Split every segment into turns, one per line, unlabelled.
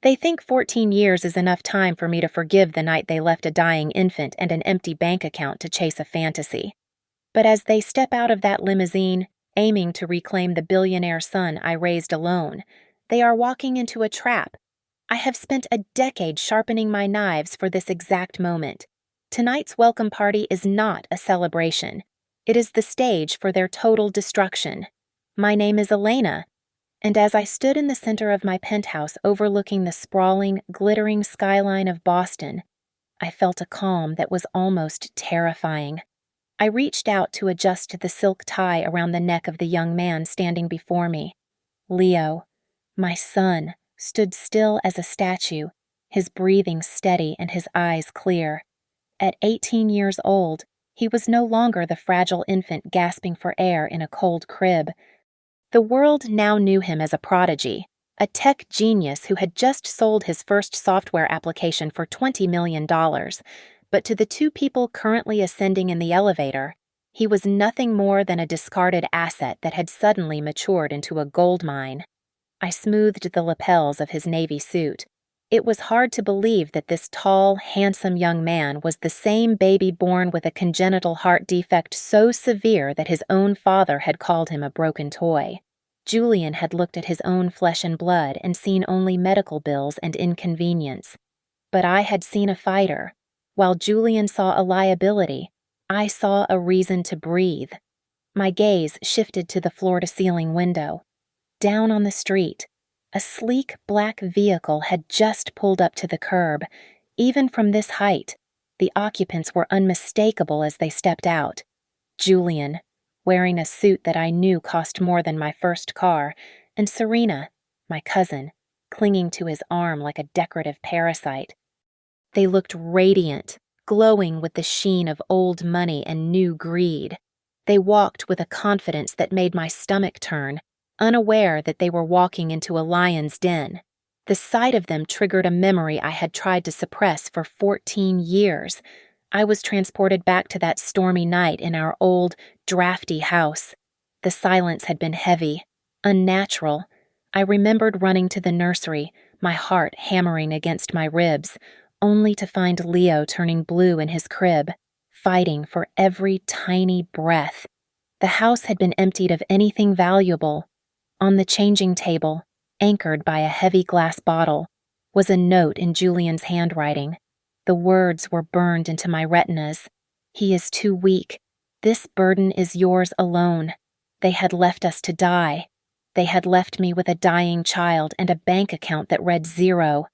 They think 14 years is enough time for me to forgive the night they left a dying infant and an empty bank account to chase a fantasy. But as they step out of that limousine, aiming to reclaim the billionaire son I raised alone, they are walking into a trap. I have spent a decade sharpening my knives for this exact moment. Tonight's welcome party is not a celebration. It is the stage for their total destruction. My name is Elena, and as I stood in the center of my penthouse overlooking the sprawling, glittering skyline of Boston, I felt a calm that was almost terrifying. I reached out to adjust the silk tie around the neck of the young man standing before me. Leo, my son, stood still as a statue, his breathing steady and his eyes clear. At 18 years old, he was no longer the fragile infant gasping for air in a cold crib. The world now knew him as a prodigy, a tech genius who had just sold his first software application for $20 million. But to the two people currently ascending in the elevator, he was nothing more than a discarded asset that had suddenly matured into a gold mine. I smoothed the lapels of his navy suit. It was hard to believe that this tall, handsome young man was the same baby born with a congenital heart defect so severe that his own father had called him a broken toy. Julian had looked at his own flesh and blood and seen only medical bills and inconvenience. But I had seen a fighter. While Julian saw a liability, I saw a reason to breathe. My gaze shifted to the floor-to-ceiling window. Down on the street, a sleek black vehicle had just pulled up to the curb. Even from this height, the occupants were unmistakable as they stepped out. Julian, wearing a suit that I knew cost more than my first car, and Serena, my cousin, clinging to his arm like a decorative parasite. They looked radiant, glowing with the sheen of old money and new greed. They walked with a confidence that made my stomach turn, unaware that they were walking into a lion's den. The sight of them triggered a memory I had tried to suppress for 14 years. I was transported back to that stormy night in our old, drafty house. The silence had been heavy, unnatural. I remembered running to the nursery, my heart hammering against my ribs, only to find Leo turning blue in his crib, fighting for every tiny breath. The house had been emptied of anything valuable. On the changing table, anchored by a heavy glass bottle, was a note in Julian's handwriting. The words were burned into my retinas. He is too weak. This burden is yours alone. They had left us to die. They had left me with a dying child and a bank account that read 0.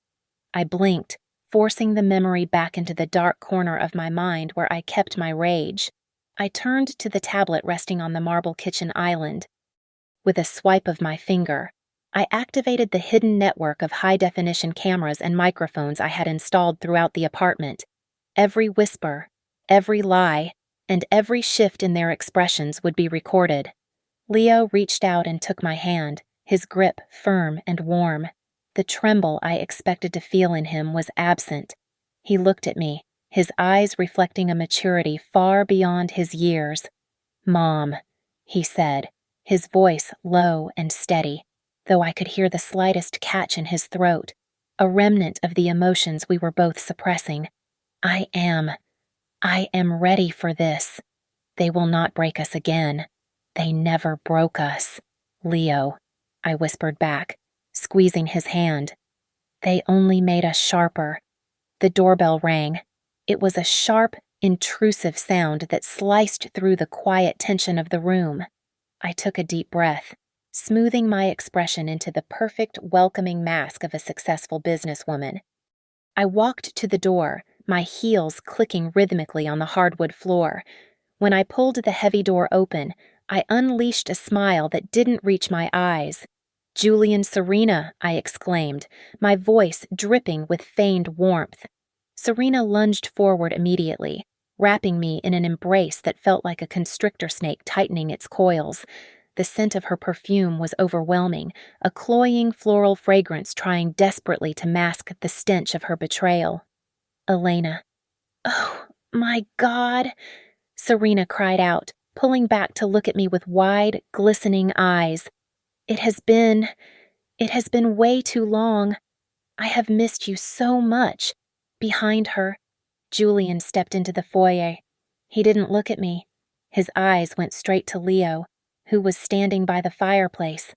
I blinked, forcing the memory back into the dark corner of my mind where I kept my rage. I turned to the tablet resting on the marble kitchen island. With a swipe of my finger, I activated the hidden network of high-definition cameras and microphones I had installed throughout the apartment. Every whisper, every lie, and every shift in their expressions would be recorded. Leo reached out and took my hand, his grip firm and warm. The tremble I expected to feel in him was absent. He looked at me, his eyes reflecting a maturity far beyond his years. "Mom," he said, his voice low and steady, though I could hear the slightest catch in his throat, a remnant of the emotions we were both suppressing. I am ready for this. They will not break us again. They never broke us. Leo," I whispered back, squeezing his hand. "They only made us sharper." The doorbell rang. It was a sharp, intrusive sound that sliced through the quiet tension of the room. I took a deep breath, smoothing my expression into the perfect, welcoming mask of a successful businesswoman. I walked to the door, my heels clicking rhythmically on the hardwood floor. When I pulled the heavy door open, I unleashed a smile that didn't reach my eyes. "Julian Serena," I exclaimed, my voice dripping with feigned warmth. Serena lunged forward immediately, wrapping me in an embrace that felt like a constrictor snake tightening its coils. The scent of her perfume was overwhelming, a cloying floral fragrance trying desperately to mask the stench of her betrayal. "Elena." "Oh, my God," Serena cried out, pulling back to look at me with wide, glistening eyes. It has been way too long." I have missed you so much." Behind her, Julian stepped into the foyer. He didn't look at me. His eyes went straight to Leo, who was standing by the fireplace.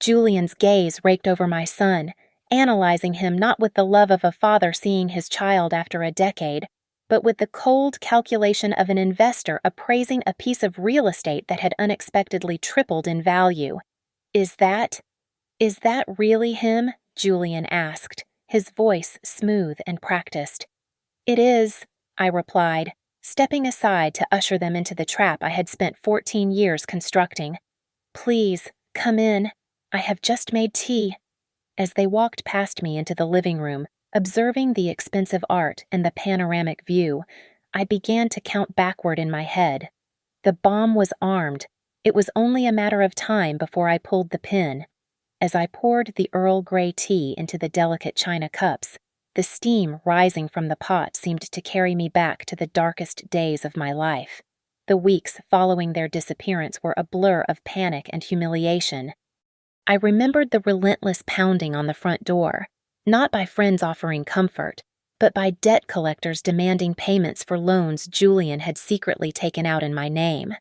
Julian's gaze raked over my son, analyzing him not with the love of a father seeing his child after a decade, but with the cold calculation of an investor appraising a piece of real estate that had unexpectedly tripled in value. Is that really him?" Julian asked, his voice smooth and practiced. "It is," I replied, stepping aside to usher them into the trap I had spent 14 years constructing. "Please, come in. I have just made tea." As they walked past me into the living room, observing the expensive art and the panoramic view, I began to count backward in my head. The bomb was armed. It was only a matter of time before I pulled the pin. As I poured the Earl Grey tea into the delicate china cups, the steam rising from the pot seemed to carry me back to the darkest days of my life. The weeks following their disappearance were a blur of panic and humiliation. I remembered the relentless pounding on the front door, not by friends offering comfort, but by debt collectors demanding payments for loans Julian had secretly taken out in my name.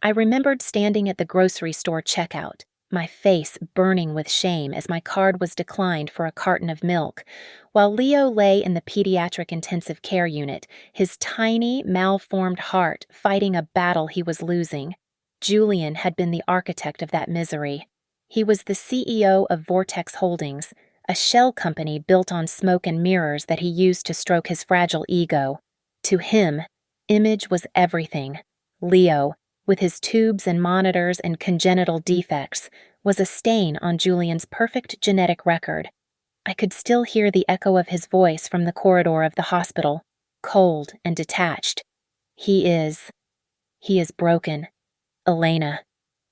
I remembered standing at the grocery store checkout, my face burning with shame as my card was declined for a carton of milk, while Leo lay in the pediatric intensive care unit, his tiny, malformed heart fighting a battle he was losing. Julian had been the architect of that misery. He was the CEO of Vortex Holdings, a shell company built on smoke and mirrors that he used to stroke his fragile ego. To him, image was everything. Leo, with his tubes and monitors and congenital defects, was a stain on Julian's perfect genetic record. I could still hear the echo of his voice from the corridor of the hospital, cold and detached. He is broken. Elena,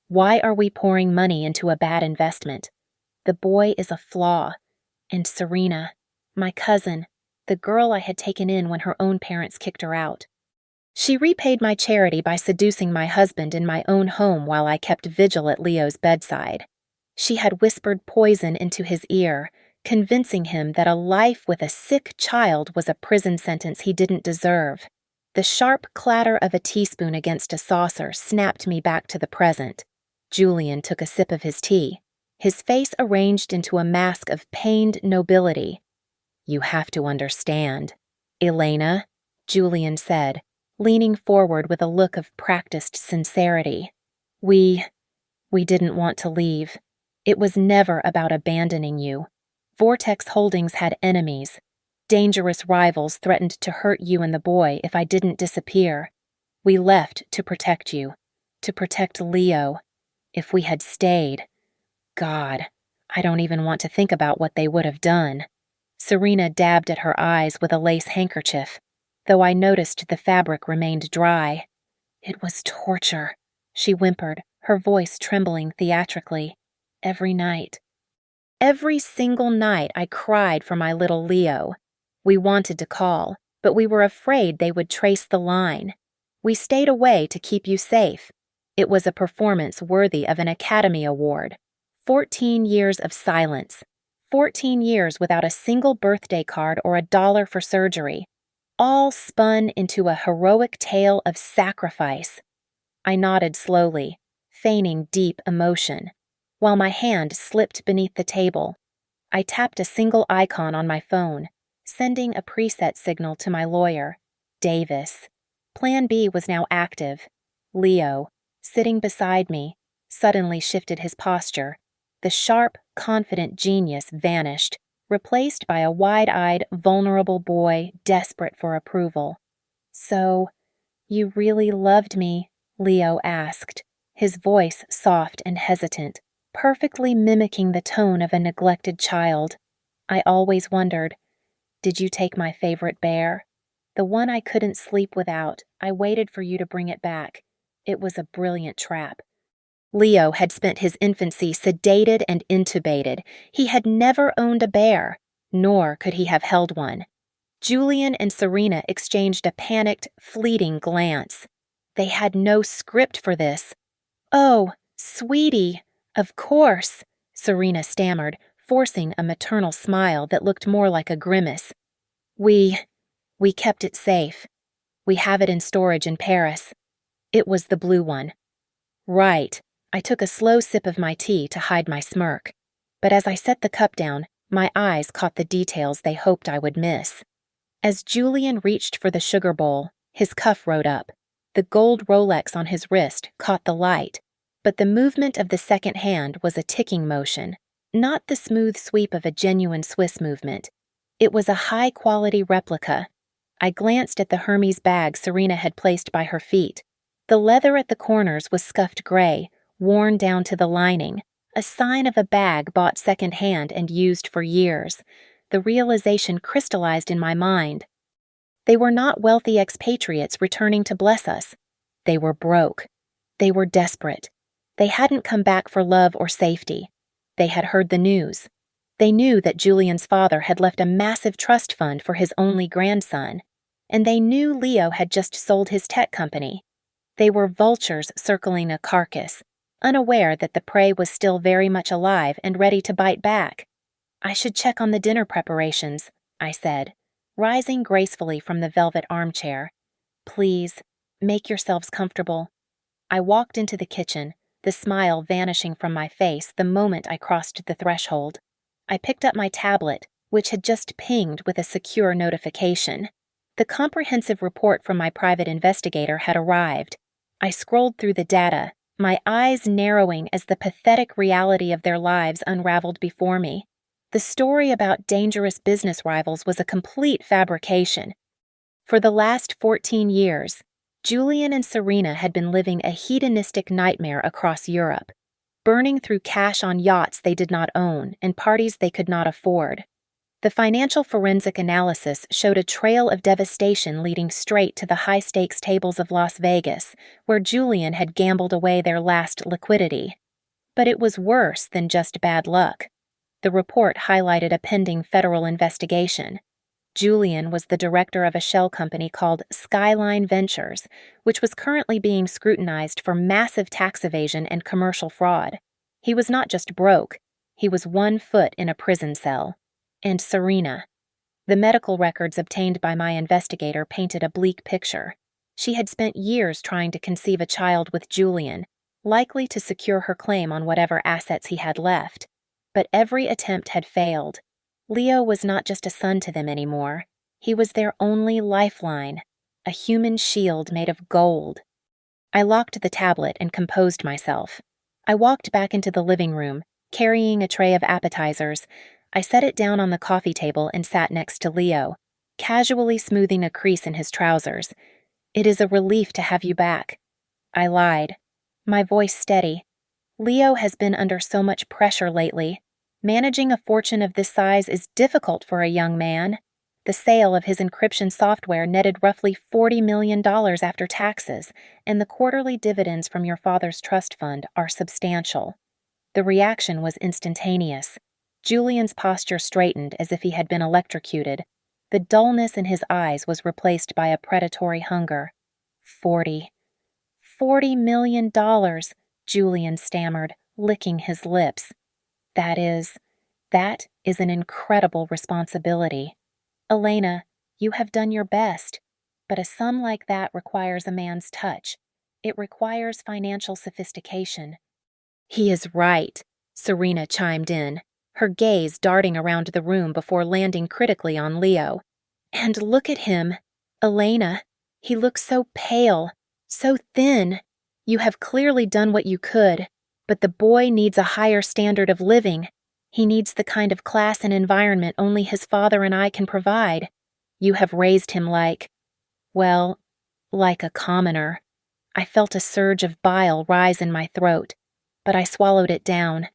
why are we pouring money into a bad investment? The boy is a flaw. And Serena, my cousin, the girl I had taken in when her own parents kicked her out. She repaid my charity by seducing my husband in my own home while I kept vigil at Leo's bedside. She had whispered poison into his ear, convincing him that a life with a sick child was a prison sentence he didn't deserve. The sharp clatter of a teaspoon against a saucer snapped me back to the present. Julian took a sip of his tea, his face arranged into a mask of pained nobility. "You have to understand, Elena," Julian said, leaning forward with a look of practiced sincerity. We didn't want to leave. It was never about abandoning you. Vortex Holdings had enemies. Dangerous rivals threatened to hurt you and the boy if I didn't disappear. We left to protect you, to protect Leo. If we had stayed, God, I don't even want to think about what they would have done." Serena dabbed at her eyes with a lace handkerchief, though I noticed the fabric remained dry. "It was torture," she whimpered, her voice trembling theatrically. "Every night. Every single night I cried for my little Leo. We wanted to call, but we were afraid they would trace the line. We stayed away to keep you safe. It was a performance worthy of an Academy Award. 14 years of silence. 14 years without a single birthday card or $1 for surgery. All spun into a heroic tale of sacrifice." I nodded slowly, feigning deep emotion, while my hand slipped beneath the table. I tapped a single icon on my phone, sending a preset signal to my lawyer, Davis. Plan B was now active. Leo, sitting beside me, suddenly shifted his posture. The sharp, confident genius vanished, replaced by a wide-eyed, vulnerable boy desperate for approval. "So, you really loved me?" Leo asked, his voice soft and hesitant, perfectly mimicking the tone of a neglected child. I always wondered, did you take my favorite bear? The one I couldn't sleep without. I waited for you to bring it back. It was a brilliant trap. Leo had spent his infancy sedated and intubated. He had never owned a bear, nor could he have held one. Julian and Serena exchanged a panicked, fleeting glance. They had no script for this. "Oh, sweetie, of course," Serena stammered, forcing a maternal smile that looked more like a grimace. We kept it safe. We have it in storage in Paris. It was the blue one. Right. I took a slow sip of my tea to hide my smirk. But as I set the cup down, my eyes caught the details they hoped I would miss. As Julian reached for the sugar bowl, his cuff rode up. The gold Rolex on his wrist caught the light, but the movement of the second hand was a ticking motion, not the smooth sweep of a genuine Swiss movement. It was a high-quality replica. I glanced at the Hermes bag Serena had placed by her feet. The leather at the corners was scuffed gray, worn down to the lining, a sign of a bag bought second-hand and used for years. The realization crystallized in my mind. They were not wealthy expatriates returning to bless us. They were broke. They were desperate. They hadn't come back for love or safety. They had heard the news. They knew that Julian's father had left a massive trust fund for his only grandson, and they knew Leo had just sold his tech company. They were vultures circling a carcass, unaware that the prey was still very much alive and ready to bite back. I should check on the dinner preparations, I said, rising gracefully from the velvet armchair. Please, make yourselves comfortable. I walked into the kitchen, the smile vanishing from my face the moment I crossed the threshold. I picked up my tablet, which had just pinged with a secure notification. The comprehensive report from my private investigator had arrived. I scrolled through the data, my eyes narrowing as the pathetic reality of their lives unraveled before me. The story about dangerous business rivals was a complete fabrication. For the last 14 years, Julian and Serena had been living a hedonistic nightmare across Europe, burning through cash on yachts they did not own and parties they could not afford. The financial forensic analysis showed a trail of devastation leading straight to the high-stakes tables of Las Vegas, where Julian had gambled away their last liquidity. But it was worse than just bad luck. The report highlighted a pending federal investigation. Julian was the director of a shell company called Skyline Ventures, which was currently being scrutinized for massive tax evasion and commercial fraud. He was not just broke, he was 1 foot in a prison cell. And Serena. The medical records obtained by my investigator painted a bleak picture. She had spent years trying to conceive a child with Julian, likely to secure her claim on whatever assets he had left. But every attempt had failed. Leo was not just a son to them anymore. He was their only lifeline, a human shield made of gold. I locked the tablet and composed myself. I walked back into the living room, carrying a tray of appetizers. I set it down on the coffee table and sat next to Leo, casually smoothing a crease in his trousers. "It is a relief to have you back." I lied, my voice steady. Leo has been under so much pressure lately. Managing a fortune of this size is difficult for a young man. The sale of his encryption software netted roughly $40 million after taxes, and the quarterly dividends from your father's trust fund are substantial. The reaction was instantaneous. Julian's posture straightened as if he had been electrocuted. The dullness in his eyes was replaced by a predatory hunger. $40 million, Julian stammered, licking his lips. That is an incredible responsibility. Elena, you have done your best, but a sum like that requires a man's touch. It requires financial sophistication. He is right, Serena chimed in, her gaze darting around the room before landing critically on Leo. And look at him, Elena. He looks so pale, so thin. You have clearly done what you could, but the boy needs a higher standard of living. He needs the kind of class and environment only his father and I can provide. You have raised him like a commoner. I felt a surge of bile rise in my throat, but I swallowed it down.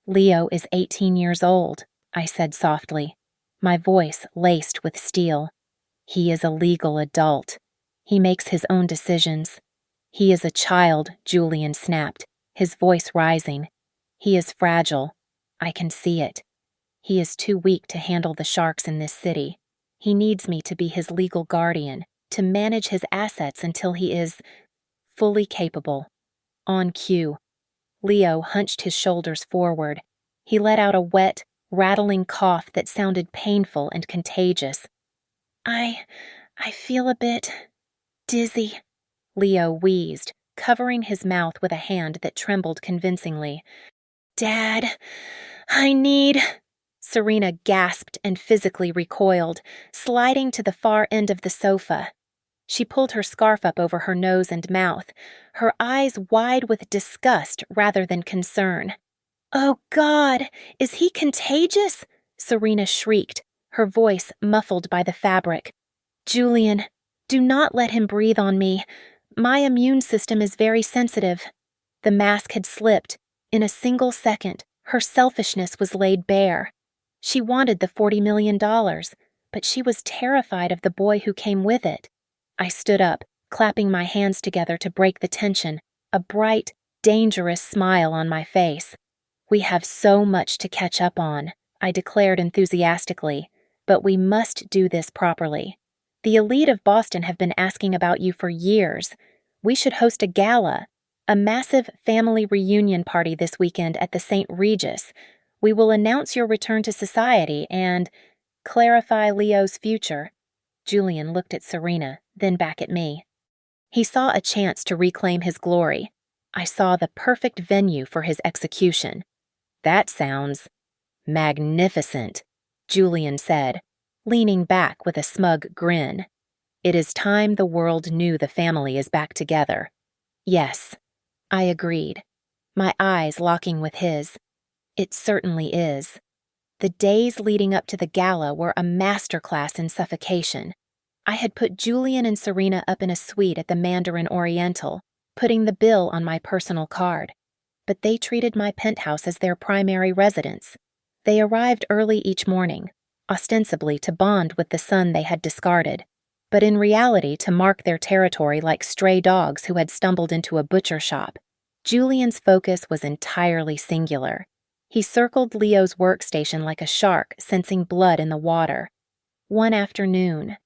Leo is 18 years old, I said softly, my voice laced with steel. He is a legal adult. He makes his own decisions. He is a child, Julian snapped, his voice rising. He is fragile. I can see it. He is too weak to handle the sharks in this city. He needs me to be his legal guardian, to manage his assets until he is fully capable. On cue. Leo hunched his shoulders forward. He let out a wet, rattling cough that sounded painful and contagious. I feel a bit dizzy, Leo wheezed, covering his mouth with a hand that trembled convincingly. Dad, I need... Serena gasped and physically recoiled, sliding to the far end of the sofa. She pulled her scarf up over her nose and mouth, her eyes wide with disgust rather than concern. Oh, God, is he contagious? Serena shrieked, her voice muffled by the fabric. Julian, do not let him breathe on me. My immune system is very sensitive. The mask had slipped. In a single second, her selfishness was laid bare. She wanted the $40 million, but she was terrified of the boy who came with it. I stood up, clapping my hands together to break the tension, a bright, dangerous smile on my face. We have so much to catch up on, I declared enthusiastically, but we must do this properly. The elite of Boston have been asking about you for years. We should host a gala, a massive family reunion party this weekend at the St. Regis. We will announce your return to society and clarify Leo's future. Julian looked at Serena, then back at me. He saw a chance to reclaim his glory. I saw the perfect venue for his execution. That sounds magnificent, Julian said, leaning back with a smug grin. It is time the world knew the family is back together. Yes, I agreed, my eyes locking with his. It certainly is. The days leading up to the gala were a masterclass in suffocation. I had put Julian and Serena up in a suite at the Mandarin Oriental, putting the bill on my personal card. But they treated my penthouse as their primary residence. They arrived early each morning, ostensibly to bond with the son they had discarded, but in reality to mark their territory like stray dogs who had stumbled into a butcher shop. Julian's focus was entirely singular. He circled Leo's workstation like a shark sensing blood in the water. One afternoon,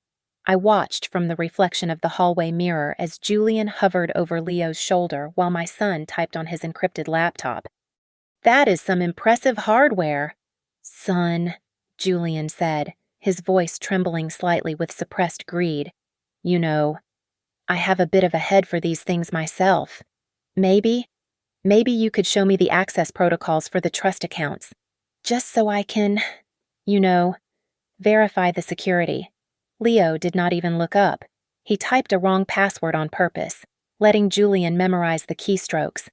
I watched from the reflection of the hallway mirror as Julian hovered over Leo's shoulder while my son typed on his encrypted laptop. That is some impressive hardware. Son, Julian said, his voice trembling slightly with suppressed greed. You know, I have a bit of a head for these things myself. Maybe you could show me the access protocols for the trust accounts, just so I can, verify the security. Leo did not even look up. He typed a wrong password on purpose, letting Julian memorize the keystrokes.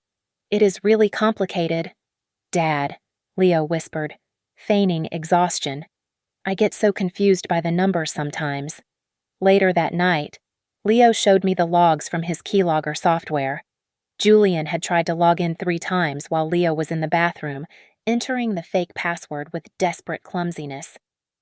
It is really complicated. Dad, Leo whispered, feigning exhaustion. I get so confused by the numbers sometimes. Later that night, Leo showed me the logs from his keylogger software. Julian had tried to log in 3 times while Leo was in the bathroom, entering the fake password with desperate clumsiness.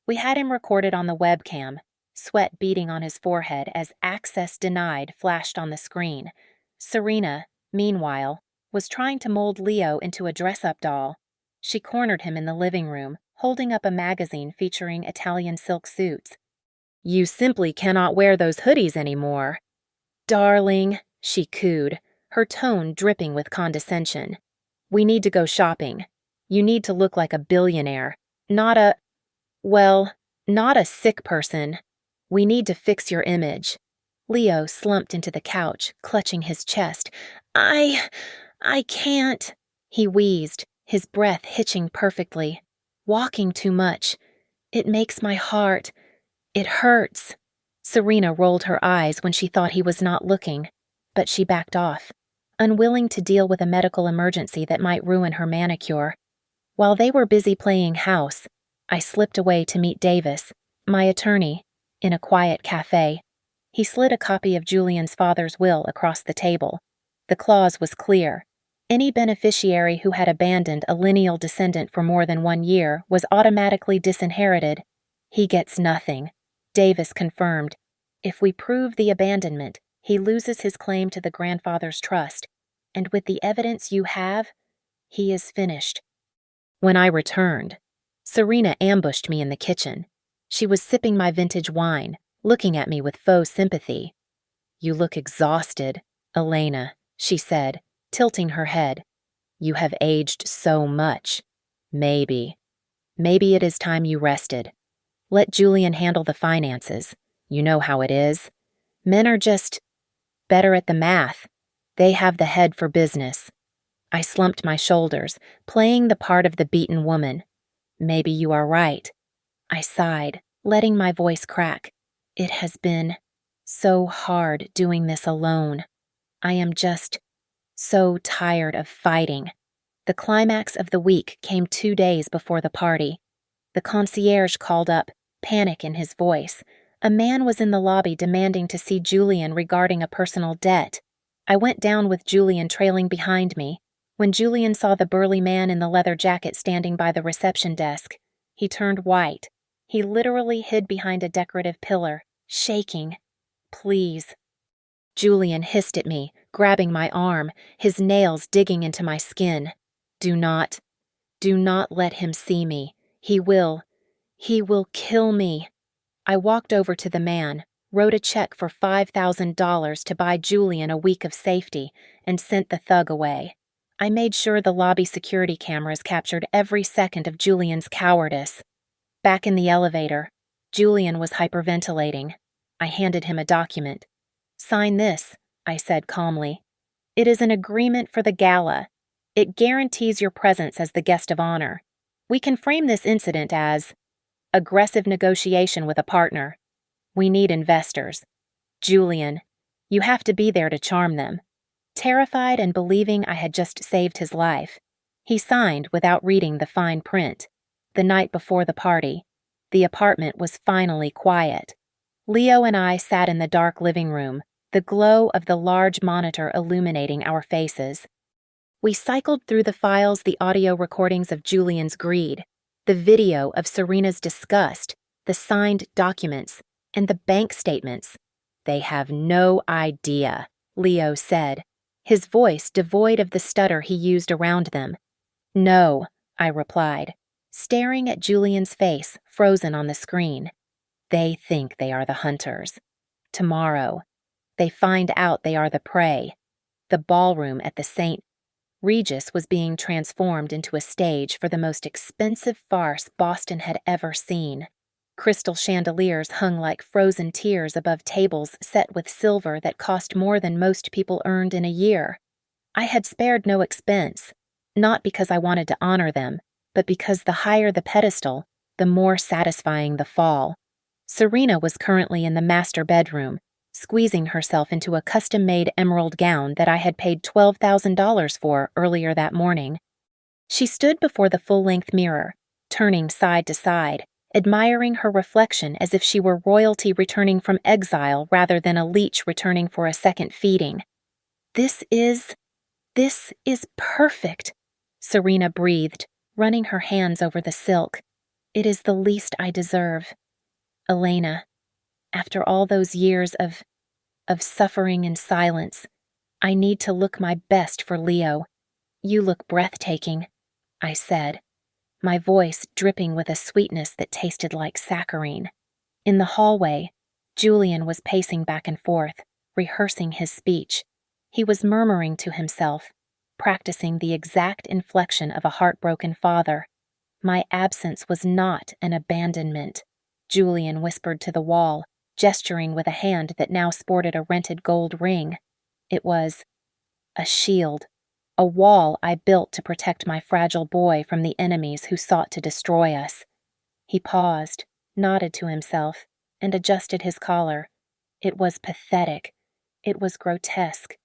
We had him recorded on the webcam, sweat beading on his forehead as access denied flashed on the screen. Serena, meanwhile, was trying to mold Leo into a dress-up doll. She cornered him in the living room, holding up a magazine featuring Italian silk suits. You simply cannot wear those hoodies anymore. Darling, she cooed, her tone dripping with condescension. We need to go shopping. You need to look like a billionaire, not a sick person. We need to fix your image. Leo slumped into the couch, clutching his chest. I can't, he wheezed, his breath hitching perfectly. Walking too much. It makes my heart. It hurts. Serena rolled her eyes when she thought he was not looking, but she backed off, unwilling to deal with a medical emergency that might ruin her manicure. While they were busy playing house, I slipped away to meet Davis, my attorney, in a quiet cafe. He slid a copy of Julian's father's will across the table. The clause was clear. Any beneficiary who had abandoned a lineal descendant for more than 1 year was automatically disinherited. He gets nothing, Davis confirmed. If we prove the abandonment, he loses his claim to the grandfather's trust, and with the evidence you have, he is finished. When I returned, Serena ambushed me in the kitchen. She was sipping my vintage wine, looking at me with faux sympathy. You look exhausted, Elena, she said, tilting her head. You have aged so much. Maybe. Maybe it is time you rested. Let Julian handle the finances. You know how it is. Men are just better at the math. They have the head for business. I slumped my shoulders, playing the part of the beaten woman. Maybe you are right. I sighed, letting my voice crack. It has been so hard doing this alone. I am just so tired of fighting. The climax of the week came 2 days before the party. The concierge called up, panic in his voice. A man was in the lobby demanding to see Julian regarding a personal debt. I went down with Julian trailing behind me. When Julian saw the burly man in the leather jacket standing by the reception desk, he turned white. He literally hid behind a decorative pillar, shaking. Please. Julian hissed at me, grabbing my arm, his nails digging into my skin. Do not let him see me. He will kill me. I walked over to the man, wrote a check for $5,000 to buy Julian a week of safety, and sent the thug away. I made sure the lobby security cameras captured every second of Julian's cowardice. Back in the elevator, Julian was hyperventilating. I handed him a document. Sign this, I said calmly. It is an agreement for the gala. It guarantees your presence as the guest of honor. We can frame this incident as aggressive negotiation with a partner. We need investors. Julian, you have to be there to charm them. Terrified and believing I had just saved his life, he signed without reading the fine print. The night before the party, the apartment was finally quiet. Leo and I sat in the dark living room, the glow of the large monitor illuminating our faces. We cycled through the files, the audio recordings of Julian's greed, the video of Serena's disgust, the signed documents, and the bank statements. They have no idea, Leo said, his voice devoid of the stutter he used around them. No, I replied, staring at Julian's face frozen on the screen. They think they are the hunters. Tomorrow, they find out they are the prey. The ballroom at the St. Regis was being transformed into a stage for the most expensive farce Boston had ever seen. Crystal chandeliers hung like frozen tears above tables set with silver that cost more than most people earned in a year. I had spared no expense, not because I wanted to honor them, but because the higher the pedestal, the more satisfying the fall. Serena was currently in the master bedroom, squeezing herself into a custom-made emerald gown that I had paid $12,000 for earlier that morning. She stood before the full-length mirror, turning side to side, admiring her reflection as if she were royalty returning from exile rather than a leech returning for a second feeding. This is perfect, Serena breathed, running her hands over the silk. It is the least I deserve. Elena, after all those years of suffering and silence, I need to look my best for Leo. You look breathtaking, I said, my voice dripping with a sweetness that tasted like saccharine. In the hallway, Julian was pacing back and forth, rehearsing his speech. He was murmuring to himself, practicing the exact inflection of a heartbroken father. My absence was not an abandonment, Julian whispered to the wall, gesturing with a hand that now sported a rented gold ring. It was a shield, a wall I built to protect my fragile boy from the enemies who sought to destroy us. He paused, nodded to himself, and adjusted his collar. It was pathetic. It was grotesque.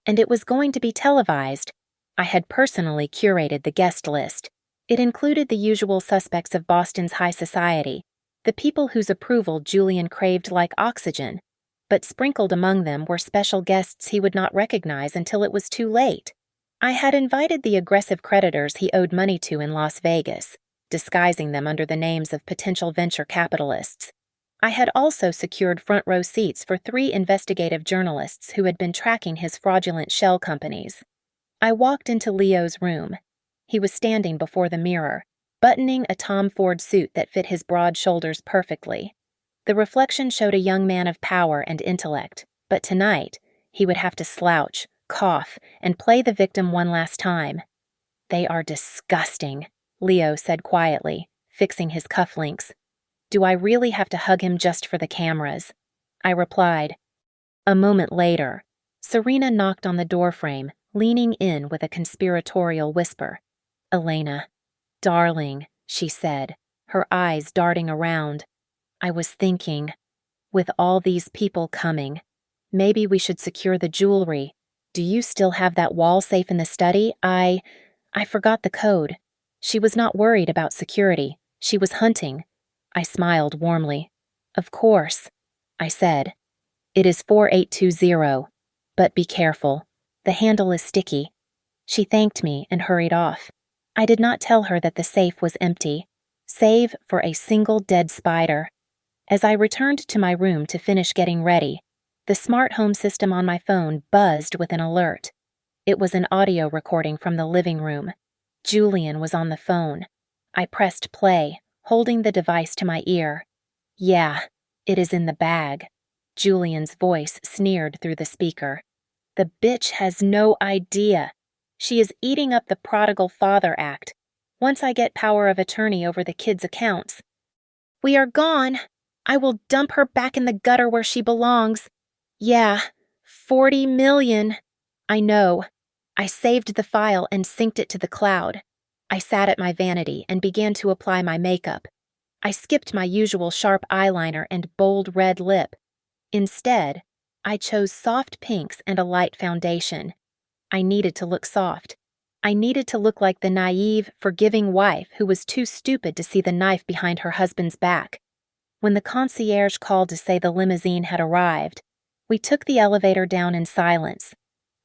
And it was going to be televised. I had personally curated the guest list. It included the usual suspects of Boston's high society, the people whose approval Julian craved like oxygen, but sprinkled among them were special guests he would not recognize until it was too late. I had invited the aggressive creditors he owed money to in Las Vegas, disguising them under the names of potential venture capitalists. I had also secured front-row seats for 3 investigative journalists who had been tracking his fraudulent shell companies. I walked into Leo's room. He was standing before the mirror, buttoning a Tom Ford suit that fit his broad shoulders perfectly. The reflection showed a young man of power and intellect, but tonight he would have to slouch, cough, and play the victim one last time. They are disgusting, Leo said quietly, fixing his cufflinks. Do I really have to hug him just for the cameras? I replied. A moment later, Serena knocked on the doorframe, leaning in with a conspiratorial whisper. Elena, darling, she said, her eyes darting around. I was thinking, with all these people coming, maybe we should secure the jewelry. Do you still have that wall safe in the study? I forgot the code. She was not worried about security. She was hunting. I smiled warmly. Of course, I said. It is 4820, but be careful. The handle is sticky. She thanked me and hurried off. I did not tell her that the safe was empty, save for a single dead spider. As I returned to my room to finish getting ready, the smart home system on my phone buzzed with an alert. It was an audio recording from the living room. Julian was on the phone. I pressed play, holding the device to my ear. Yeah, it is in the bag. Julian's voice sneered through the speaker. The bitch has no idea. She is eating up the Prodigal Father Act. Once I get power of attorney over the kids' accounts. We are gone. I will dump her back in the gutter where she belongs. Yeah, 40 million. I know. I saved the file and synced it to the cloud. I sat at my vanity and began to apply my makeup. I skipped my usual sharp eyeliner and bold red lip. Instead, I chose soft pinks and a light foundation. I needed to look soft. I needed to look like the naive, forgiving wife who was too stupid to see the knife behind her husband's back. When the concierge called to say the limousine had arrived, we took the elevator down in silence.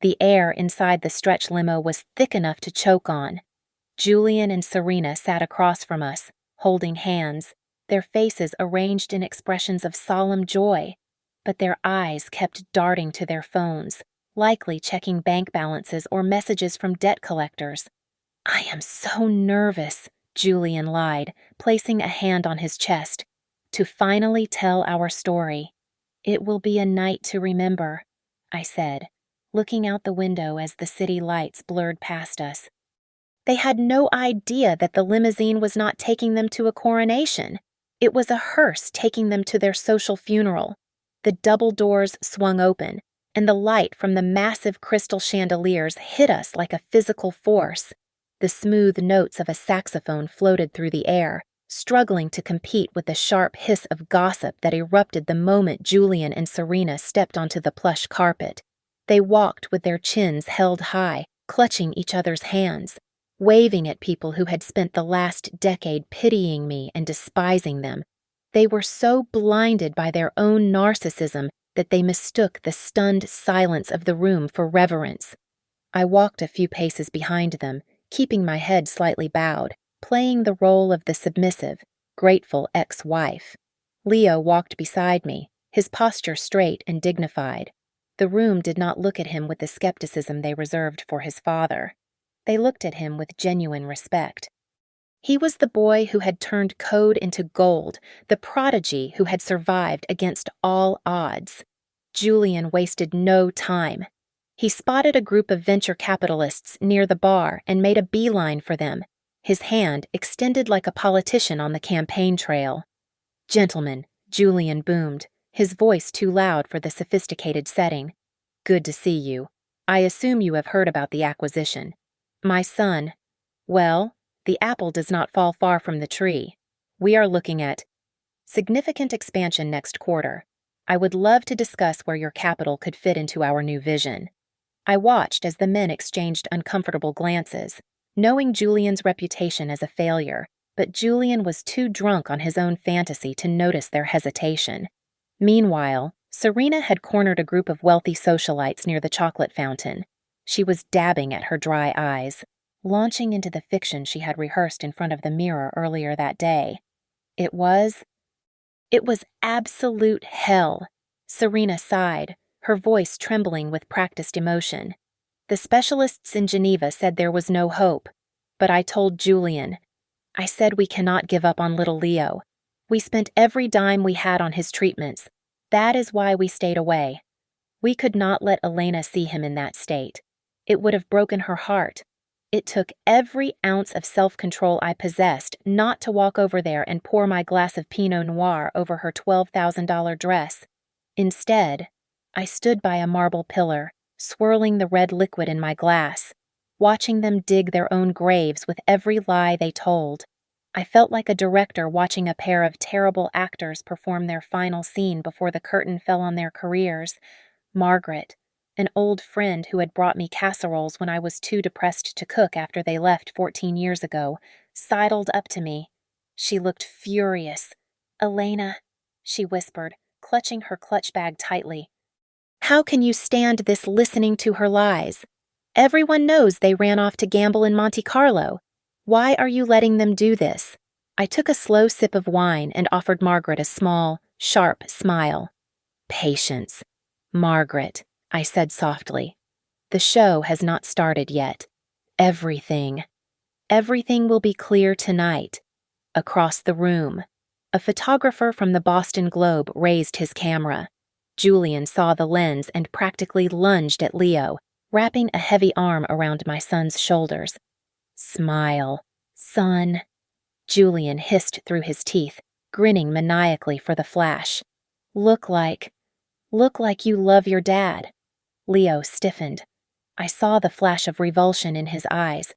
The air inside the stretch limo was thick enough to choke on. Julian and Serena sat across from us, holding hands, their faces arranged in expressions of solemn joy, but their eyes kept darting to their phones, likely checking bank balances or messages from debt collectors. I am so nervous, Julian lied, placing a hand on his chest, to finally tell our story. It will be a night to remember, I said, looking out the window as the city lights blurred past us. They had no idea that the limousine was not taking them to a coronation. It was a hearse taking them to their social funeral. The double doors swung open, and the light from the massive crystal chandeliers hit us like a physical force. The smooth notes of a saxophone floated through the air, struggling to compete with the sharp hiss of gossip that erupted the moment Julian and Serena stepped onto the plush carpet. They walked with their chins held high, clutching each other's hands, waving at people who had spent the last decade pitying me and despising them. They were so blinded by their own narcissism that they mistook the stunned silence of the room for reverence. I walked a few paces behind them, keeping my head slightly bowed, playing the role of the submissive, grateful ex-wife. Leo walked beside me, his posture straight and dignified. The room did not look at him with the skepticism they reserved for his father. They looked at him with genuine respect. He was the boy who had turned code into gold, the prodigy who had survived against all odds. Julian wasted no time. He spotted a group of venture capitalists near the bar and made a beeline for them, his hand extended like a politician on the campaign trail. Gentlemen, Julian boomed, his voice too loud for the sophisticated setting. Good to see you. I assume you have heard about the acquisition. My son, well, the apple does not fall far from the tree. We are looking at significant expansion next quarter. I would love to discuss where your capital could fit into our new vision. I watched as the men exchanged uncomfortable glances, knowing Julian's reputation as a failure, but Julian was too drunk on his own fantasy to notice their hesitation. Meanwhile, Serena had cornered a group of wealthy socialites near the chocolate fountain. She was dabbing at her dry eyes, launching into the fiction she had rehearsed in front of the mirror earlier that day. It was absolute hell. Serena sighed, her voice trembling with practiced emotion. The specialists in Geneva said there was no hope, but I told Julian. I said we cannot give up on little Leo. We spent every dime we had on his treatments. That is why we stayed away. We could not let Elena see him in that state. It would have broken her heart. It took every ounce of self-control I possessed not to walk over there and pour my glass of Pinot Noir over her $12,000 dress. Instead, I stood by a marble pillar, swirling the red liquid in my glass, watching them dig their own graves with every lie they told. I felt like a director watching a pair of terrible actors perform their final scene before the curtain fell on their careers. Margaret, an old friend who had brought me casseroles when I was too depressed to cook after they left 14 years ago, sidled up to me. She looked furious. "Elena," she whispered, clutching her clutch bag tightly. "How can you stand this listening to her lies? Everyone knows they ran off to gamble in Monte Carlo. Why are you letting them do this?" I took a slow sip of wine and offered Margaret a small, sharp smile. "Patience, Margaret," I said softly. "The show has not started yet. Everything will be clear tonight." Across the room, a photographer from the Boston Globe raised his camera. Julian saw the lens and practically lunged at Leo, wrapping a heavy arm around my son's shoulders. "Smile, son," Julian hissed through his teeth, grinning maniacally for the flash. Look like you love your dad." Leo stiffened. I saw the flash of revulsion in his eyes.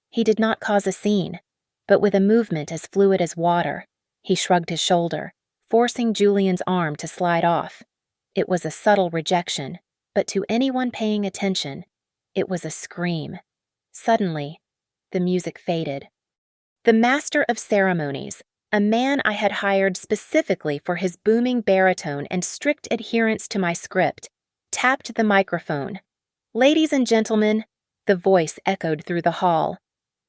He did not cause a scene, but with a movement as fluid as water, he shrugged his shoulder, forcing Julian's arm to slide off. It was a subtle rejection, but to anyone paying attention, it was a scream. Suddenly, the music faded. The master of ceremonies, a man I had hired specifically for his booming baritone and strict adherence to my script, tapped the microphone. "Ladies and gentlemen," the voice echoed through the hall,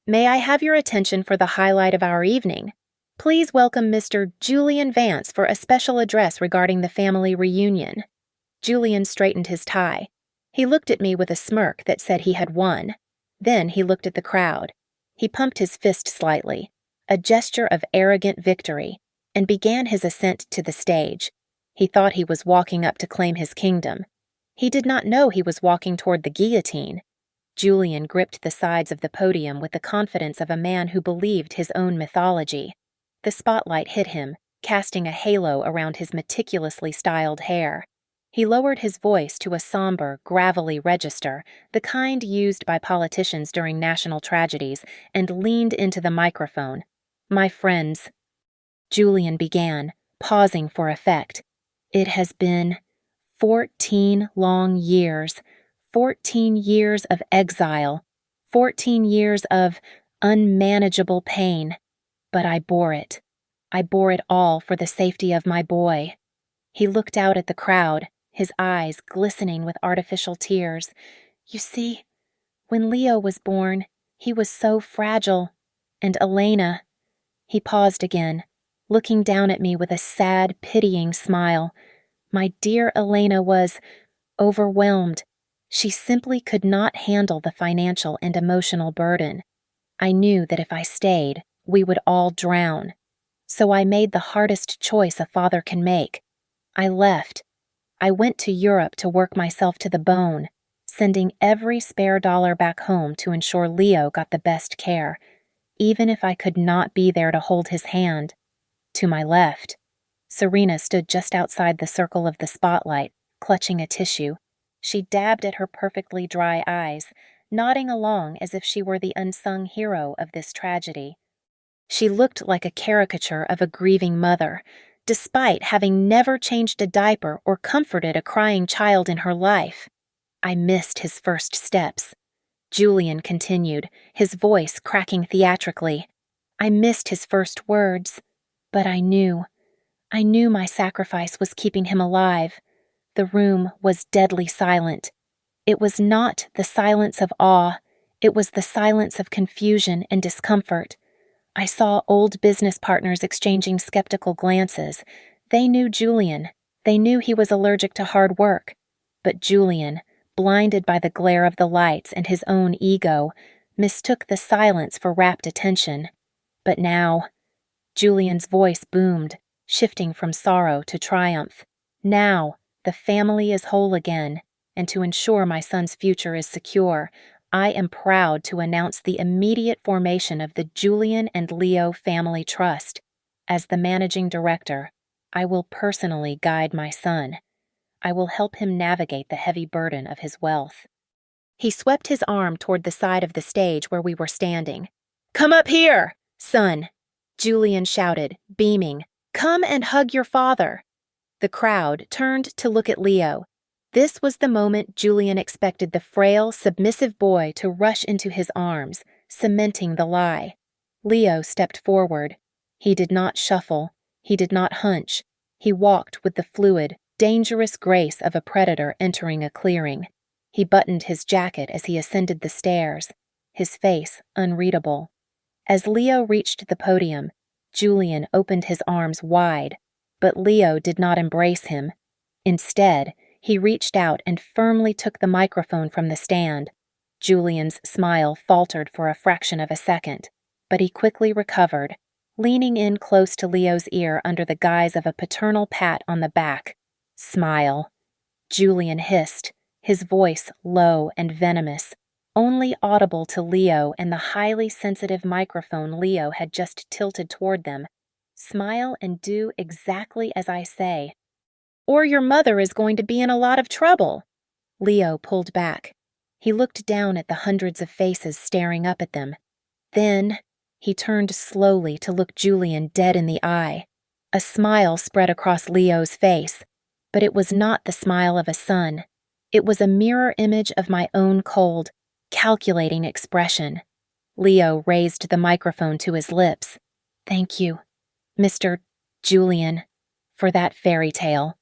"may I have your attention for the highlight of our evening? Please welcome Mr. Julian Vance for a special address regarding the family reunion." Julian straightened his tie. He looked at me with a smirk that said he had won. Then he looked at the crowd. He pumped his fist slightly, a gesture of arrogant victory, and began his ascent to the stage. He thought he was walking up to claim his kingdom. He did not know he was walking toward the guillotine. Julian gripped the sides of the podium with the confidence of a man who believed his own mythology. The spotlight hit him, casting a halo around his meticulously styled hair. He lowered his voice to a somber, gravelly register, the kind used by politicians during national tragedies, and leaned into the microphone. "My friends," Julian began, pausing for effect, "it has been 14 long years, 14 years of exile, 14 years of unmanageable pain, but I bore it. I bore it all for the safety of my boy." He looked out at the crowd, his eyes glistening with artificial tears. "You see, when Leo was born, he was so fragile. And Elena—" He paused again, looking down at me with a sad, pitying smile. "My dear Elena was overwhelmed. She simply could not handle the financial and emotional burden. I knew that if I stayed, we would all drown. So I made the hardest choice a father can make. I left. I went to Europe to work myself to the bone, sending every spare dollar back home to ensure Leo got the best care, even if I could not be there to hold his hand. To my left, Serena stood just outside the circle of the spotlight, clutching a tissue. She dabbed at her perfectly dry eyes, nodding along as if she were the unsung hero of this tragedy. She looked like a caricature of a grieving mother, despite having never changed a diaper or comforted a crying child in her life. I missed his first steps. Julian continued, his voice cracking theatrically. I missed his first words, but I knew my sacrifice was keeping him alive. The room was deadly silent. It was not the silence of awe, it was the silence of confusion and discomfort. I saw old business partners exchanging skeptical glances. They knew Julian. They knew he was allergic to hard work. But Julian, blinded by the glare of the lights and his own ego, mistook the silence for rapt attention. But now, Julian's voice boomed, shifting from sorrow to triumph. Now, the family is whole again, and to ensure my son's future is secure, I am proud to announce the immediate formation of the Julian and Leo Family Trust. As the managing director, I will personally guide my son. I will help him navigate the heavy burden of his wealth." He swept his arm toward the side of the stage where we were standing. "Come up here, son," Julian shouted, beaming. "Come and hug your father." The crowd turned to look at Leo. This was the moment Julian expected the frail, submissive boy to rush into his arms, cementing the lie. Leo stepped forward. He did not shuffle. He did not hunch. He walked with the fluid, dangerous grace of a predator entering a clearing. He buttoned his jacket as he ascended the stairs, his face unreadable. As Leo reached the podium, Julian opened his arms wide, but Leo did not embrace him. Instead, he reached out and firmly took the microphone from the stand. Julian's smile faltered for a fraction of a second, but he quickly recovered, leaning in close to Leo's ear under the guise of a paternal pat on the back. "Smile," Julian hissed, his voice low and venomous, only audible to Leo and the highly sensitive microphone Leo had just tilted toward them. "Smile and do exactly as I say, or your mother is going to be in a lot of trouble." Leo pulled back. He looked down at the hundreds of faces staring up at them. Then he turned slowly to look Julian dead in the eye. A smile spread across Leo's face, but it was not the smile of a son. It was a mirror image of my own cold, calculating expression. Leo raised the microphone to his lips. "Thank you, Mr. Julian, for that fairy tale,"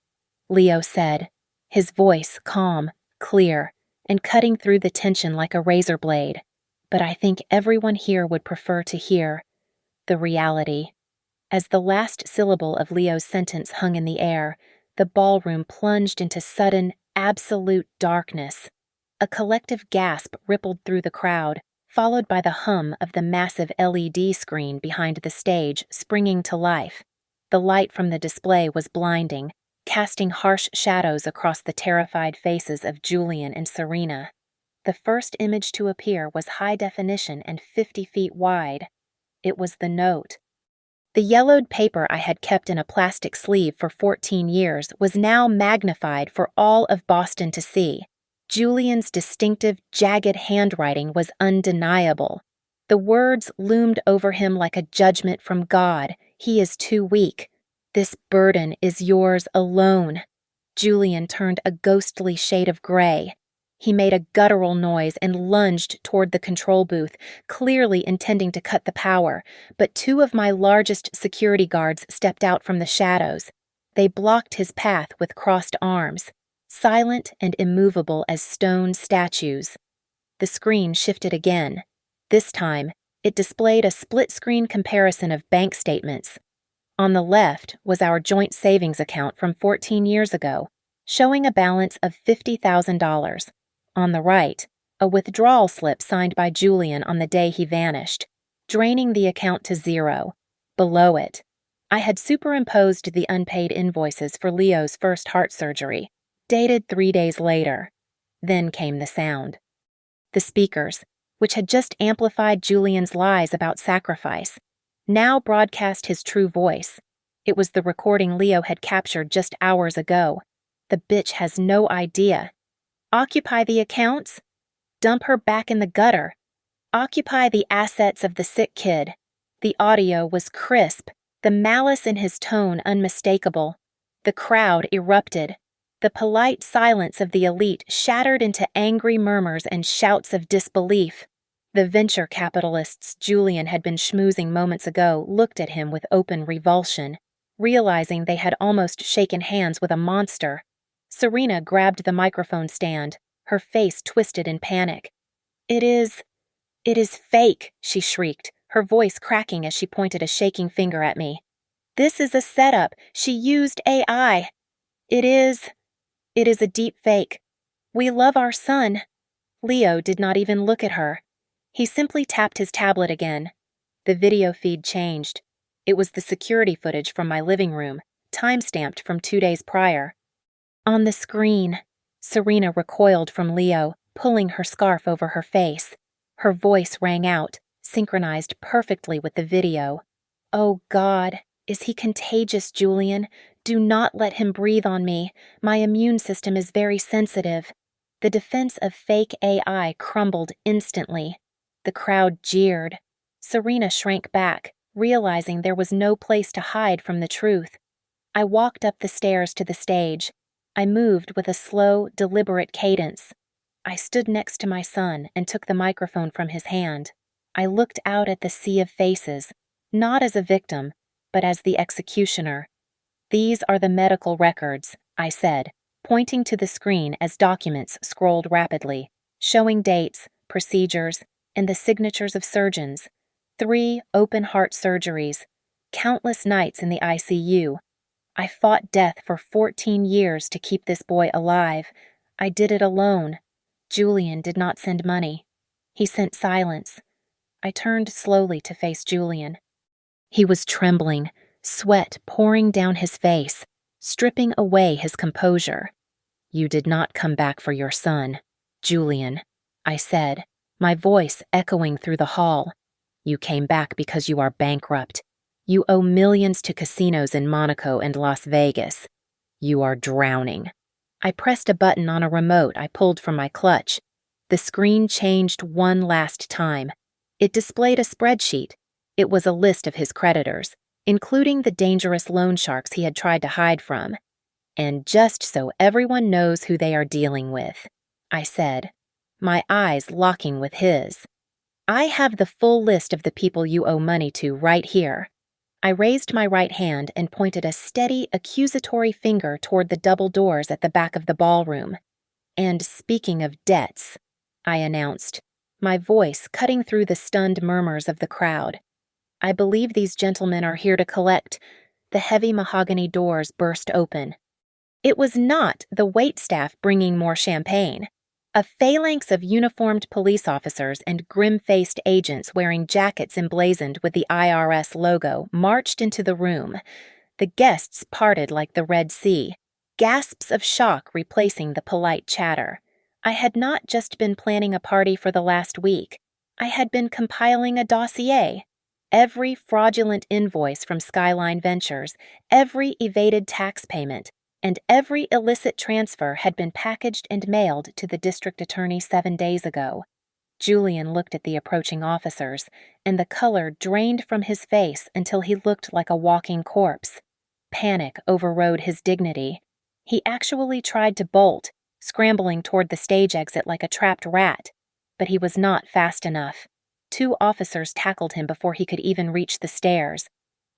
Leo said, his voice calm, clear, and cutting through the tension like a razor blade. "But I think everyone here would prefer to hear the reality." As the last syllable of Leo's sentence hung in the air, the ballroom plunged into sudden, absolute darkness. A collective gasp rippled through the crowd, followed by the hum of the massive LED screen behind the stage springing to life. The light from the display was blinding, casting harsh shadows across the terrified faces of Julian and Serena. The first image to appear was high definition and 50 feet wide. It was the note. The yellowed paper I had kept in a plastic sleeve for 14 years was now magnified for all of Boston to see. Julian's distinctive, jagged handwriting was undeniable. The words loomed over him like a judgment from God. "He is too weak. This burden is yours alone." Julian turned a ghostly shade of gray. He made a guttural noise and lunged toward the control booth, clearly intending to cut the power, but two of my largest security guards stepped out from the shadows. They blocked his path with crossed arms, silent and immovable as stone statues. The screen shifted again. This time, it displayed a split-screen comparison of bank statements. On the left was our joint savings account from 14 years ago, showing a balance of $50,000. On the right, a withdrawal slip signed by Julian on the day he vanished, draining the account to zero. Below it, I had superimposed the unpaid invoices for Leo's first heart surgery, dated 3 days later. Then came the sound. The speakers, which had just amplified Julian's lies about sacrifice, now broadcast his true voice. It was the recording Leo had captured just hours ago. "The bitch has no idea. Occupy the accounts? Dump her back in the gutter. Occupy the assets of the sick kid." The audio was crisp, the malice in his tone unmistakable. The crowd erupted. The polite silence of the elite shattered into angry murmurs and shouts of disbelief. The venture capitalists Julian had been schmoozing moments ago looked at him with open revulsion, realizing they had almost shaken hands with a monster. Serena grabbed the microphone stand, her face twisted in panic. It is fake," she shrieked, her voice cracking as she pointed a shaking finger at me. "This is a setup. She used AI. It is a deep fake. We love our son." Leo did not even look at her. He simply tapped his tablet again. The video feed changed. It was the security footage from my living room, time-stamped from 2 days prior. On the screen, Serena recoiled from Leo, pulling her scarf over her face. Her voice rang out, synchronized perfectly with the video. "Oh God, is he contagious, Julian? Do not let him breathe on me. My immune system is very sensitive." The defense of fake AI crumbled instantly. The crowd jeered. Serena shrank back, realizing there was no place to hide from the truth. I walked up the stairs to the stage. I moved with a slow, deliberate cadence. I stood next to my son and took the microphone from his hand. I looked out at the sea of faces, not as a victim, but as the executioner. "These are the medical records," I said, pointing to the screen as documents scrolled rapidly, showing dates, procedures, and the signatures of surgeons. 3 open-heart surgeries, countless nights in the ICU. I fought death for 14 years to keep this boy alive. I did it alone. Julian did not send money. He sent silence. I turned slowly to face Julian. He was trembling, sweat pouring down his face, stripping away his composure. "You did not come back for your son, Julian," I said, my voice echoing through the hall. "You came back because you are bankrupt. You owe millions to casinos in Monaco and Las Vegas. You are drowning." I pressed a button on a remote I pulled from my clutch. The screen changed one last time. It displayed a spreadsheet. It was a list of his creditors, including the dangerous loan sharks he had tried to hide from. "And just so everyone knows who they are dealing with," I said, my eyes locking with his. "I have the full list of the people you owe money to right here." I raised my right hand and pointed a steady, accusatory finger toward the double doors at the back of the ballroom. "And speaking of debts," I announced, my voice cutting through the stunned murmurs of the crowd, "I believe these gentlemen are here to collect." The heavy mahogany doors burst open. It was not the waitstaff bringing more champagne. A phalanx of uniformed police officers and grim-faced agents wearing jackets emblazoned with the IRS logo marched into the room. The guests parted like the Red Sea, gasps of shock replacing the polite chatter. I had not just been planning a party for the last week. I had been compiling a dossier. Every fraudulent invoice from Skyline Ventures, every evaded tax payment, and every illicit transfer had been packaged and mailed to the district attorney 7 days ago. Julian looked at the approaching officers, and the color drained from his face until he looked like a walking corpse. Panic overrode his dignity. He actually tried to bolt, scrambling toward the stage exit like a trapped rat, but he was not fast enough. 2 officers tackled him before he could even reach the stairs.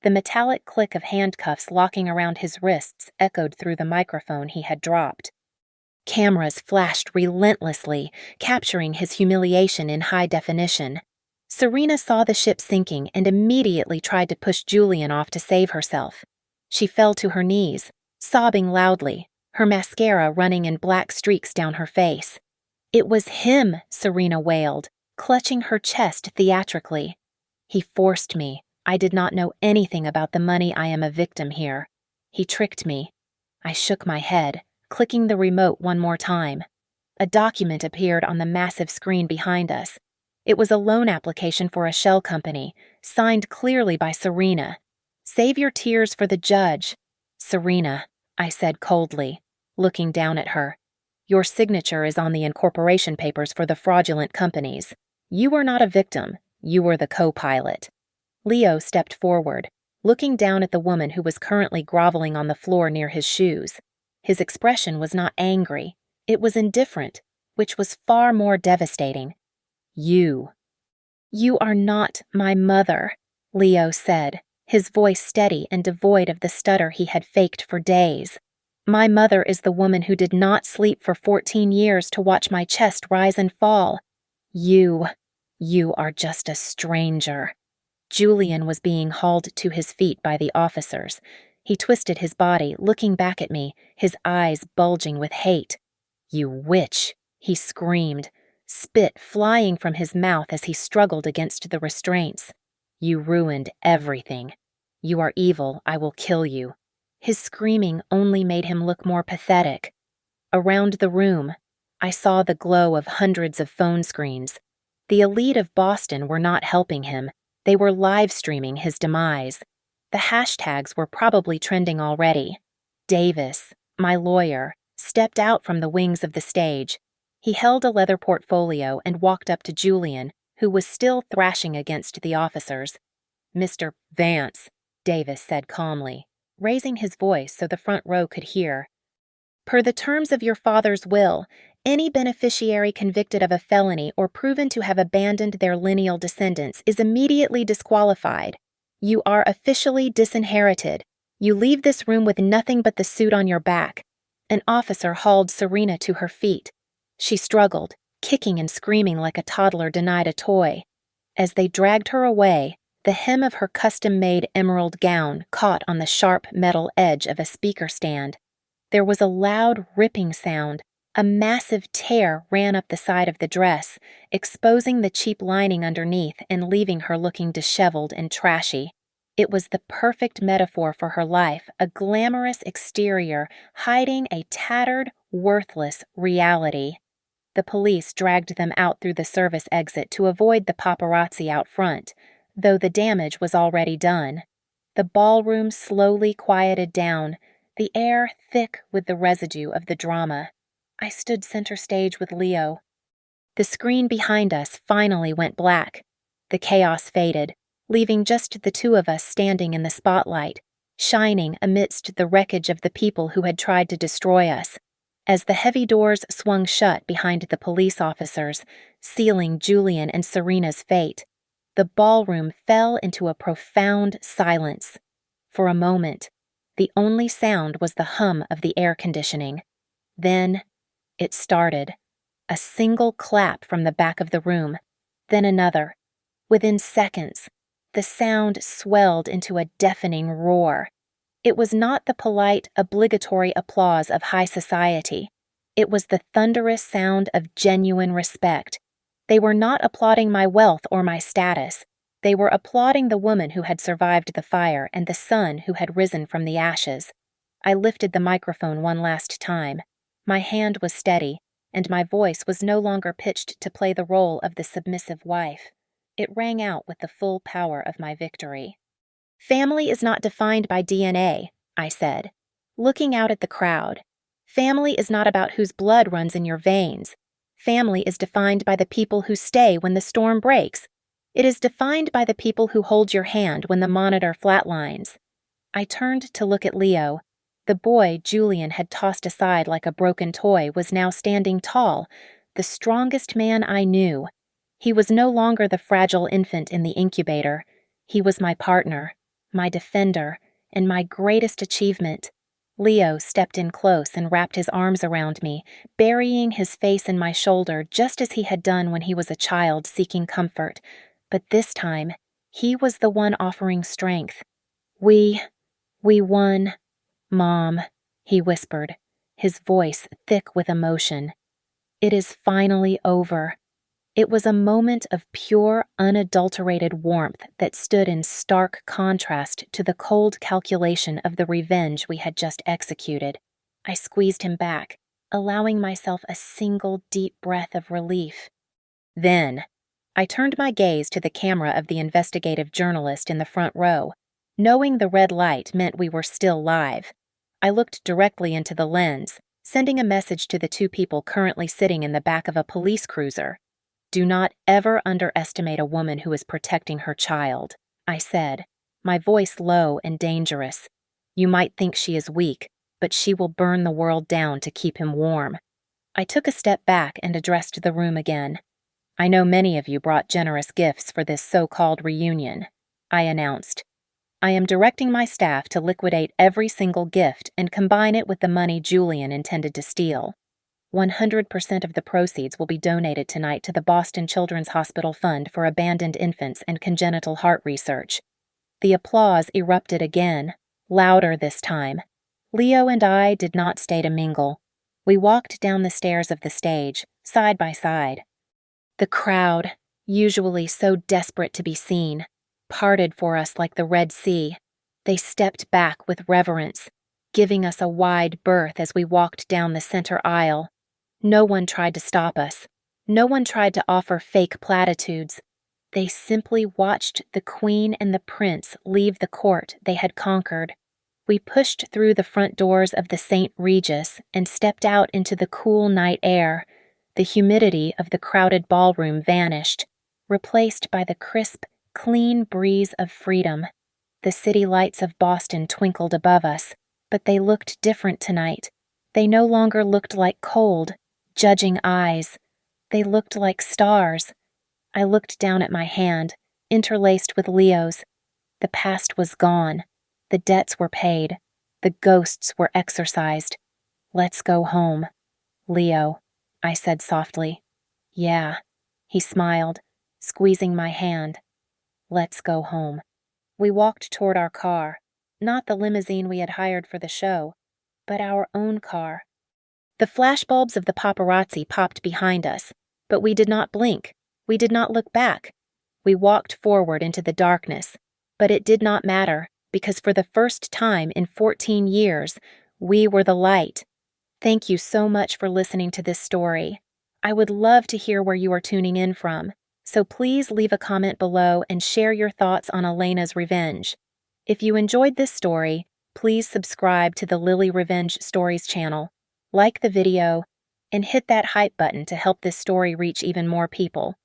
The metallic click of handcuffs locking around his wrists echoed through the microphone he had dropped. Cameras flashed relentlessly, capturing his humiliation in high definition. Serena saw the ship sinking and immediately tried to push Julian off to save herself. She fell to her knees, sobbing loudly, her mascara running in black streaks down her face. "It was him," Serena wailed, clutching her chest theatrically. "He forced me. I did not know anything about the money. I am a victim here. He tricked me." I shook my head, clicking the remote one more time. A document appeared on the massive screen behind us. It was a loan application for a shell company, signed clearly by Serena. "Save your tears for the judge." "Serena," I said coldly, looking down at her, "your signature is on the incorporation papers for the fraudulent companies. You were not a victim. You were the co-pilot." Leo stepped forward, looking down at the woman who was currently groveling on the floor near his shoes. His expression was not angry. It was indifferent, which was far more devastating. You are not my mother," Leo said, his voice steady and devoid of the stutter he had faked for days. "My mother is the woman who did not sleep for 14 years to watch my chest rise and fall. You are just a stranger." Julian was being hauled to his feet by the officers. He twisted his body, looking back at me, his eyes bulging with hate. "You witch!" he screamed, spit flying from his mouth as he struggled against the restraints. "You ruined everything. You are evil. I will kill you." His screaming only made him look more pathetic. Around the room, I saw the glow of hundreds of phone screens. The elite of Boston were not helping him. They were live streaming his demise. The hashtags were probably trending already. Davis, my lawyer, stepped out from the wings of the stage. He held a leather portfolio and walked up to Julian, who was still thrashing against the officers. "Mr. Vance," Davis said calmly, raising his voice so the front row could hear. "Per the terms of your father's will, any beneficiary convicted of a felony or proven to have abandoned their lineal descendants is immediately disqualified. You are officially disinherited. You leave this room with nothing but the suit on your back." An officer hauled Serena to her feet. She struggled, kicking and screaming like a toddler denied a toy. As they dragged her away, the hem of her custom-made emerald gown caught on the sharp metal edge of a speaker stand. There was a loud ripping sound. A massive tear ran up the side of the dress, exposing the cheap lining underneath and leaving her looking disheveled and trashy. It was the perfect metaphor for her life, a glamorous exterior hiding a tattered, worthless reality. The police dragged them out through the service exit to avoid the paparazzi out front, though the damage was already done. The ballroom slowly quieted down, the air thick with the residue of the drama. I stood center stage with Leo. The screen behind us finally went black. The chaos faded, leaving just the two of us standing in the spotlight, shining amidst the wreckage of the people who had tried to destroy us. As the heavy doors swung shut behind the police officers, sealing Julian and Serena's fate, the ballroom fell into a profound silence. For a moment, the only sound was the hum of the air conditioning. Then it started. A single clap from the back of the room, then another. Within seconds, the sound swelled into a deafening roar. It was not the polite, obligatory applause of high society. It was the thunderous sound of genuine respect. They were not applauding my wealth or my status. They were applauding the woman who had survived the fire and the son who had risen from the ashes. I lifted the microphone one last time. My hand was steady, and my voice was no longer pitched to play the role of the submissive wife. It rang out with the full power of my victory. "Family is not defined by DNA," I said, looking out at the crowd. "Family is not about whose blood runs in your veins. Family is defined by the people who stay when the storm breaks. It is defined by the people who hold your hand when the monitor flatlines." I turned to look at Leo. The boy Julian had tossed aside like a broken toy was now standing tall, the strongest man I knew. He was no longer the fragile infant in the incubator. He was my partner, my defender, and my greatest achievement. Leo stepped in close and wrapped his arms around me, burying his face in my shoulder just as he had done when he was a child seeking comfort. But this time, he was the one offering strength. We won, Mom," he whispered, his voice thick with emotion. "It is finally over." It was a moment of pure, unadulterated warmth that stood in stark contrast to the cold calculation of the revenge we had just executed. I squeezed him back, allowing myself a single deep breath of relief. Then, I turned my gaze to the camera of the investigative journalist in the front row. Knowing the red light meant we were still live. I looked directly into the lens, sending a message to the two people currently sitting in the back of a police cruiser. "Do not ever underestimate a woman who is protecting her child," I said, my voice low and dangerous. "You might think she is weak, but she will burn the world down to keep him warm." I took a step back and addressed the room again. "I know many of you brought generous gifts for this so-called reunion," I announced. "I am directing my staff to liquidate every single gift and combine it with the money Julian intended to steal. 100% of the proceeds will be donated tonight to the Boston Children's Hospital Fund for Abandoned Infants and Congenital Heart Research." The applause erupted again, louder this time. Leo and I did not stay to mingle. We walked down the stairs of the stage, side by side. The crowd, usually so desperate to be seen, parted for us like the Red Sea. They stepped back with reverence, giving us a wide berth as we walked down the center aisle. No one tried to stop us. No one tried to offer fake platitudes. They simply watched the queen and the prince leave the court they had conquered. We pushed through the front doors of the St. Regis and stepped out into the cool night air. The humidity of the crowded ballroom vanished, replaced by the crisp, clean breeze of freedom. The city lights of Boston twinkled above us, but they looked different tonight. They no longer looked like cold, judging eyes. They looked like stars. I looked down at my hand, interlaced with Leo's. The past was gone. The debts were paid. The ghosts were exorcised. Let's go home. Leo, I said softly. Yeah, he smiled, squeezing my hand. Let's go home. We walked toward our car, not the limousine we had hired for the show, but our own car. The flashbulbs of the paparazzi popped behind us, but we did not blink. We did not look back. We walked forward into the darkness, but it did not matter, because for the first time in 14 years, we were the light. Thank you so much for listening to this story. I would love to hear where you are tuning in from, so please leave a comment below and share your thoughts on Elena's revenge. If you enjoyed this story, please subscribe to the Lily Revenge Stories channel, like the video, and hit that hype button to help this story reach even more people.